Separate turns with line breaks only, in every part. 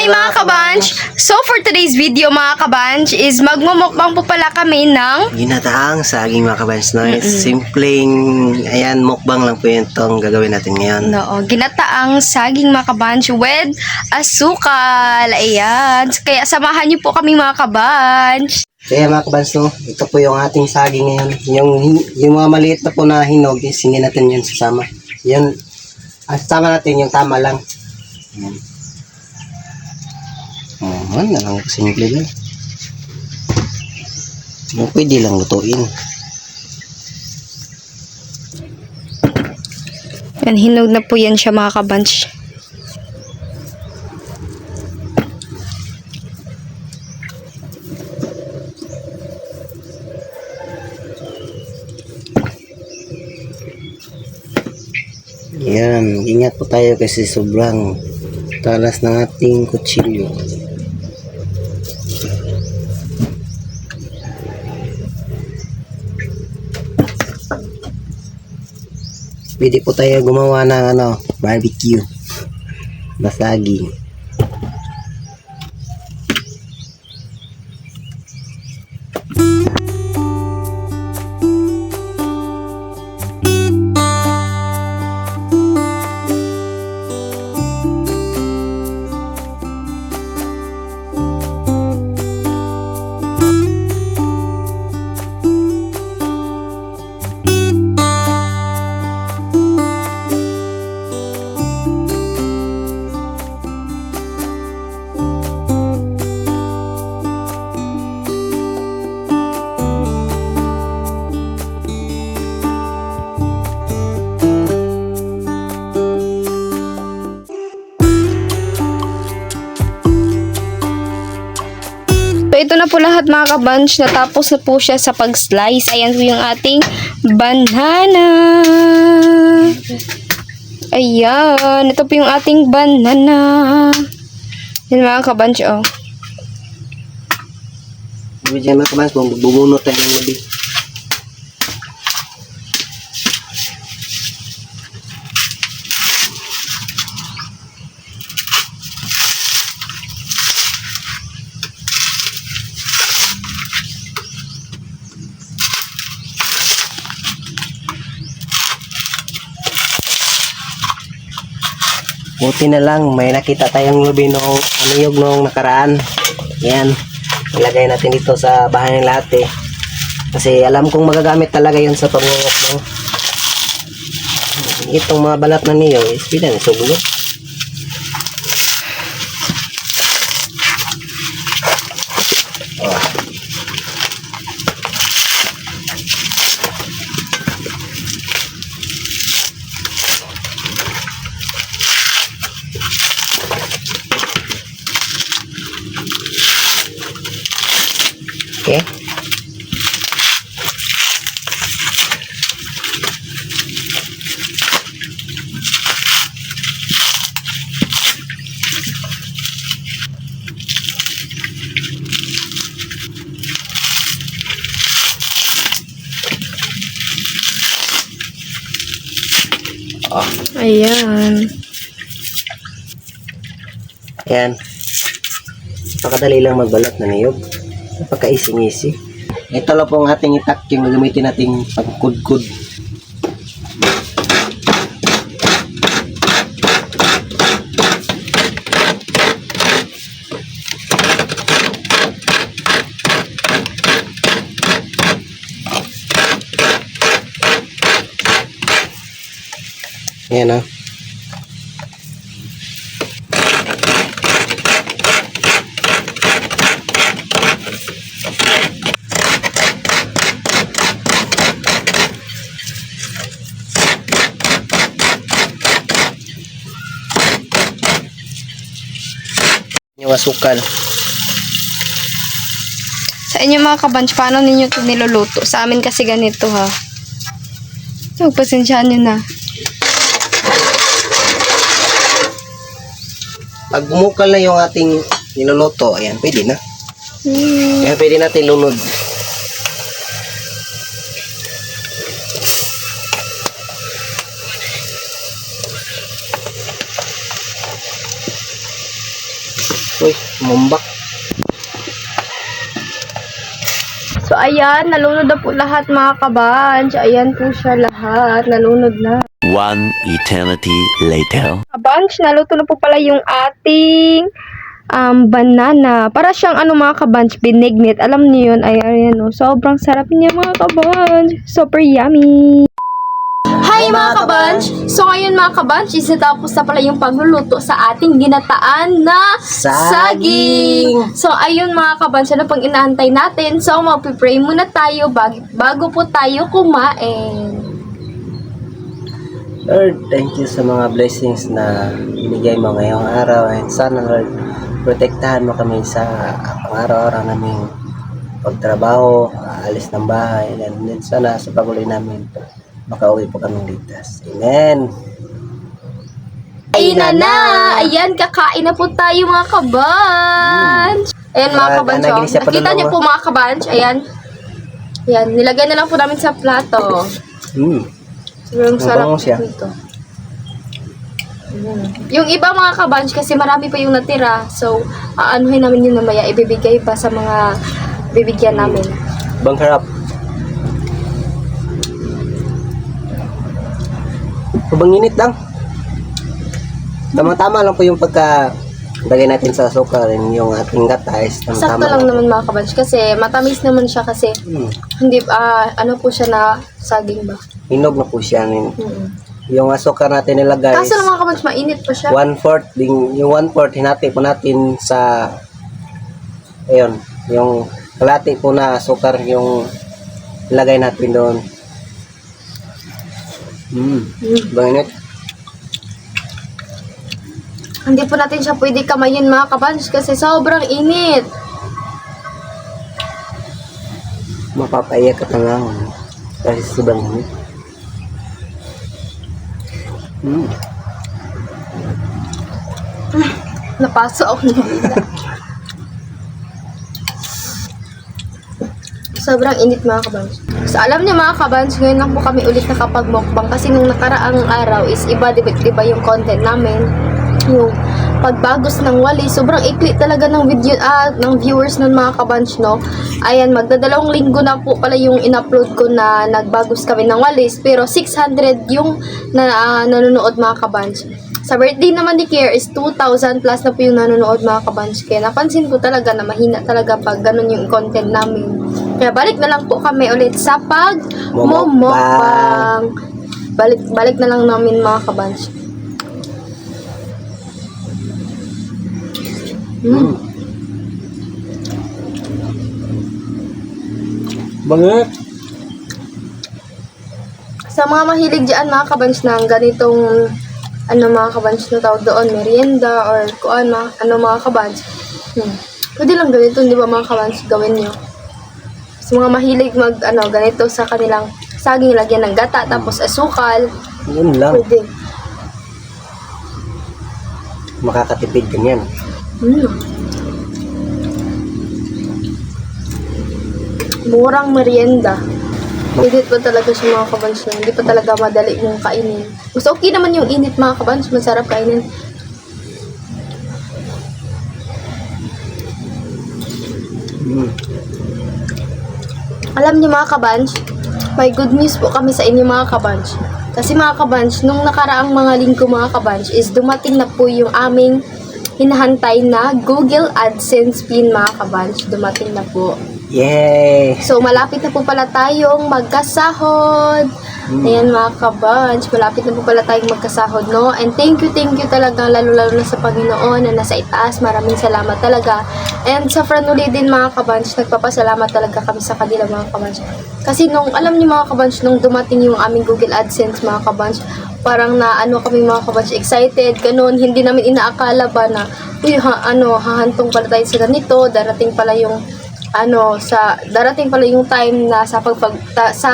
Hi mga kabanch! So for today's video mga kabanch is magmumukbang po pala kami ng
Ginataang saging mga kabans, no? Simpleng, ayan, mukbang lang po yun itong gagawin natin ngayon.
ginataang saging mga kabanch with asukal. Ayan. Kaya samahan niyo po kami mga kabanch.
Kaya mga kabans, no? Ito po yung ating saging ngayon. Yung mga maliit na po na hinog, isingin natin yun sasama. Yun, sama natin yung tama lang. Ayan. Na lang simple lang. Pwede lang lutuin.
Yan, hinog na po yan siya mga kabanch.
Yan, ingat po tayo kasi sobrang talas ng ating kutsilyo. Pwede po tayo gumawa ng barbecue na saging.
So, ito na po lahat mga kabanch. Natapos na po siya sa pag-slice. Ayan po yung ating banana. Ayan. Ito po yung ating banana. Yan mga kabanch, oh.
Sabi dyan mga kabans, bubunot tayo ng labi. Buti na lang, may nakita tayong lubi noong aniyog noong nakaraan. Yan, ilagay natin dito sa bahay ng latte. Kasi alam kong magagamit talaga yun sa pangungok, no? Itong mga balat na niyog, pwede na subulo. Okay.
Ayan.
Ayan. Napakadali lang magbalat na niyog. Napaka-easy-easy. Ito lang po ang ating itak yung gagamitin nating pagkudkud. Ayan, oh. Yung asukal.
Sa inyo mga kabanch, paano ninyo ito niluluto? Sa amin kasi ganito ha. So, pasensyahan nyo na.
Pag bumukal na yung ating niluluto, ayan, pwede na. Ayan, pwede natin lunod. Uy, mumbak.
So, ayan, nalunod na po lahat mga kabanch. Ayan po siya lahat, nalunod na.
One eternity later.
Kabanch, naluto na po pala yung ating banana. Para siyang mga kabanch, binignit. Alam niyo yun, ay ayan o. Sobrang sarap niya mga kabanch. Super yummy. Hi mga kabanch! So ngayon mga kabanch, isatapos na pala yung pagluluto sa ating ginataan na saging. So ayun mga kabanch, ano pang inaantay natin? So magpipray muna tayo bago po tayo kumain.
Lord, thank you sa mga blessings na binigay mo ngayong araw. And sana Lord, protektahan mo kami sa pang-araw-araw naming pagtrabaho, alis ng bahay. And then sana sa pag-uli namin, makauwi po kami ligtas. Amen.
Ayun na! Ayan, kakain na po tayo mga kabanch. Ayan mga kabanch, oh. Nakita niyo po mga kabanch. Ayan. Ayan, nilagay na lang po namin sa plato. Sobrang sarap
siya.
nito. Yung iba mga kabanch, kasi marami pa yung natira. So, aanuhin namin yun namaya. Ibibigay pa sa mga bibigyan namin.
Bang harap. Sobrang init lang. Tama-tama lang po yung lagay natin sa asukal, yung ating gata is
Sakto
tama-tama
lang naman mga kabanch kasi matamis naman siya kasi hindi, ano po siya na saging ba?
Hinog na po siya. Yung asukal natin nilagay
Kaso lang mga kabanch, mainit pa siya.
1/4 yung 1/4 hinati po natin sa ayun, yung kalati po na asukal yung ilagay natin doon. Banginit.
Hindi po natin siya pwede kamayin mga kabanch kasi sobrang init.
Mapapaiyak ka na lang kasi sobrang init.
Napaso ako na. Sobrang init mga kabans. So alam niyo mga kabans, ngayon lang po kami ulit nakapag-mukbang kasi nung nakaraang araw is iba, diba yung content namin. Yung pagbagos ng wali, sobrang ikli talaga ng video ng viewers nun mga kabans, no. Ayan, magdadalawang linggo na po pala yung in-upload ko na nagbagos kami ng walis, pero 600 yung nanonood mga kabans. Sa birthday naman ni Kier is 2,000 plus na po yung nanonood mga kabans. Kaya napansin ko talaga na mahina talaga pag ganun yung content namin. Kaya balik na lang po kami ulit sa pag-mukbang. Balik na lang namin mga kabans.
Banget.
Sa mga mahilig dyan mga kabans ng ganitong mga kabans na tawag doon, merienda or kung mga kabans. Pwede lang ganito, di ba mga kabans, gawin nyo. Sa mga mahilig ganito sa kanilang saging, lagyan ng gata, tapos asukal.
Yun lang.
Pwede.
Makakatipid ka niyan.
Murang merienda. Init pa talaga siya mga kabans na. Hindi pa talaga madali mong kainin. Mas okay naman yung init mga kabans. Masarap kainin. Alam niyo mga kabans, may good news po kami sa inyo mga kabans. Kasi mga kabans, nung nakaraang mga linggo mga kabans is dumating na po yung aming hinahantay na Google AdSense pin mga kabans. Dumating na po.
Yay!
So, malapit na po pala tayong magkasahod. Ayan mga kabans, malapit na po pala tayong magkasahod, no? And thank you talaga, lalo-lalo na sa Panginoon na nasa itaas. Maraming salamat talaga. And sa Franuli din mga kabans, nagpapasalamat talaga kami sa kanila mga kabans. Kasi alam niyo mga kabans, nung dumating yung aming Google AdSense mga kabans, parang kami mga kabans, excited, ganun. Hindi namin inaakala ba na, hahantong pala tayo sa ganito, darating pala yung time na sa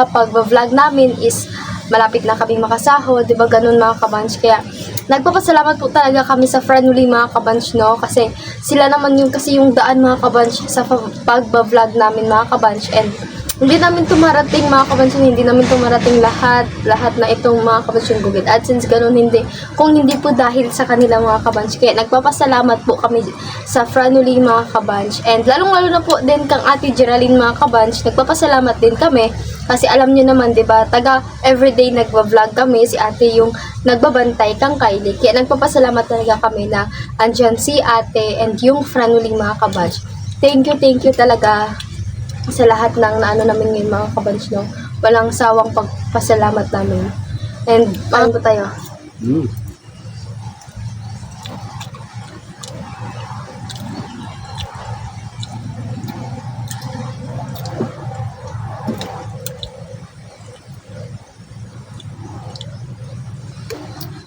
pag-vlog namin is malapit na kaming makasahod, 'di ba? Ganun mga kabans. Kaya nagpapasalamat po talaga kami sa Franuli mga kabans, no? Kasi sila naman yung daan mga kabans sa pag-vlog namin mga kabans. And Hindi namin tumarating mga kabansyon, hindi namin tumarating lahat na itong mga kabansyon Google AdSense, ganun hindi. Kung hindi po dahil sa kanila mga kabansyon. Kaya nagpapasalamat po kami sa Franuli mga kabans. And lalong-lalo na po din kang Ate Geraldine mga kabans, nagpapasalamat din kami. Kasi alam nyo naman, diba, taga everyday nagva-vlog kami, si ate yung nagbabantay kang Kylie. Kaya nagpapasalamat talaga kami na andyan si ate and yung Franuli mga kabans. Thank you talaga sa lahat ng naano namin ngayon mga kabans, no? Walang sawang pagpasalamat namin. And ano ba tayo?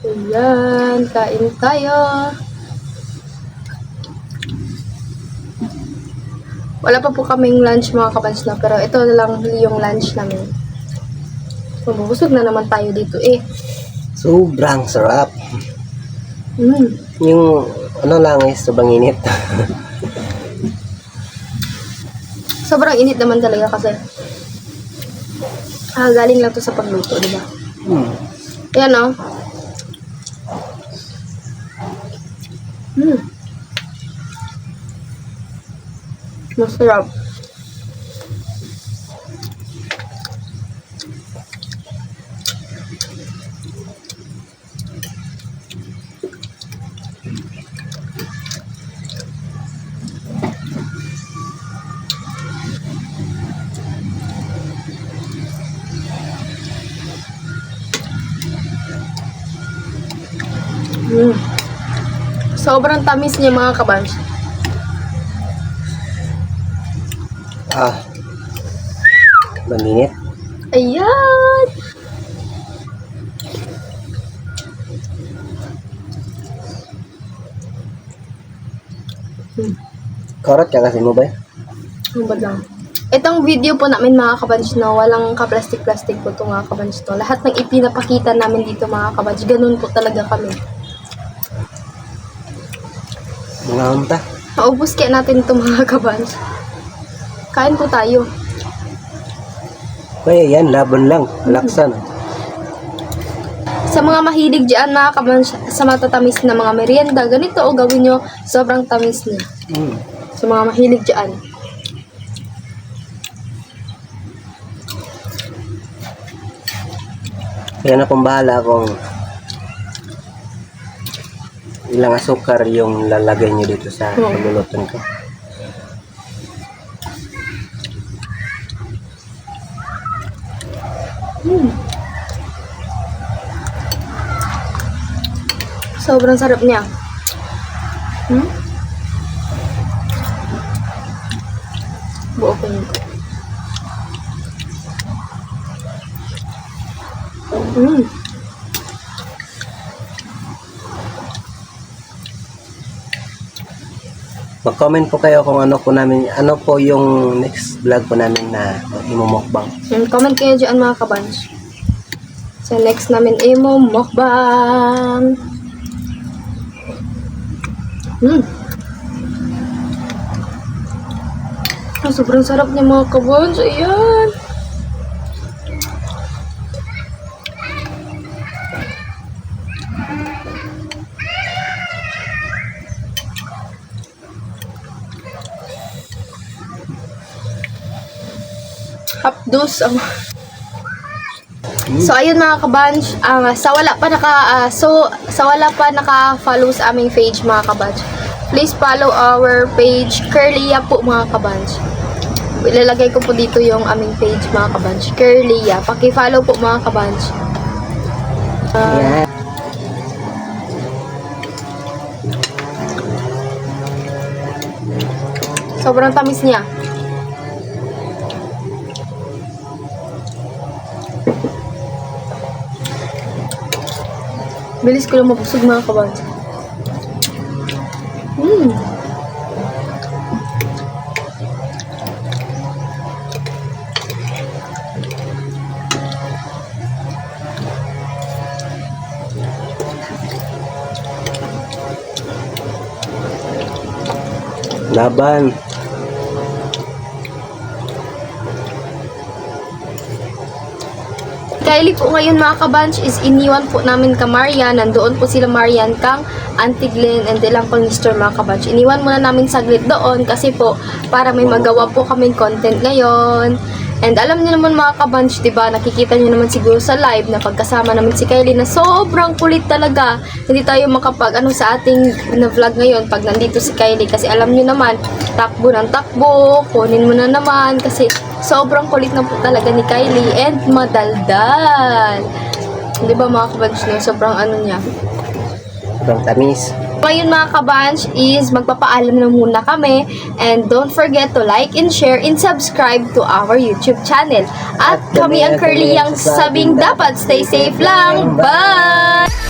Ayan, kain tayo. Wala pa po kaming lunch mga kabans, no? Pero ito na lang yung lunch namin. Mabubusog na naman tayo dito eh.
Sobrang sarap. Yung ano lang is sobrang init.
Sobrang init naman talaga kasi galing lang to sa pagluto, di ba? Ayan, no? Masarap. Sobrang tamis niya mga kabans.
Maninit.
Ayan!
Karot ka kasi mo ba?
Ano ba lang? Itong video po namin mga kabans, no, walang ka-plastic-plastic po ito mga kabans, no. Lahat ng ipinapakita namin dito mga kabans, ganun po talaga kami.
Mga unta.
Naubos kaya natin ito mga kabans. Kain po tayo.
Kaya yan, laban lang. Laksan.
Sa mga mahilig dyan mga kabans, sa matatamis na mga merienda, ganito o gawin nyo, sobrang tamis niya. Sa mga mahilig dyan.
Kaya na kung bahala kung ilang asukar yung lalagay nyo dito sa pagluluto ko.
Sobrang sarap niya. Buo ko yun.
Mag-comment po kayo kung ano po yung next vlog po namin na imumukbang.
Comment kayo dyan mga kabans. So next namin imumukbang. Sobrang sarap niya mga kabans. Ayan. Hapdos. So ayun mga kabanch, sa wala pa naka-follow sa aming page mga kabanch, please follow our page Curlia po mga kabanch. Ilalagay ko po dito yung aming page mga kabanch, Curlia. Paki-follow po mga kabanch. Sobrang tamis niya. Bilis ko lang mabusog mga kabanch.
Laban.
Kylie po ngayon mga kabanch is iniwan po namin ka Marian. Nandoon po sila Marian kang Auntie Glenn and ilang kang Mr. mga kabanch. Iniwan muna namin saglit doon kasi po para may magawa po kaming content ngayon. And alam niyo naman mga kabanch, diba, nakikita niyo naman siguro sa live na pagkasama namin si Kylie na sobrang kulit talaga. Hindi tayo makapag sa ating na vlog ngayon pag nandito si Kylie kasi alam niyo naman, takbo ng takbo, kunin mo na naman kasi sobrang kulit na po talaga ni Kylie and madaldal. Diba mga kabanch, no? Sobrang niya.
Sobrang tamis.
Ngayon mga kabanch is magpapaalam na muna kami and don't forget to like and share and subscribe to our YouTube channel. At kami ang Curly yang sabing dapat stay safe lang. Bye!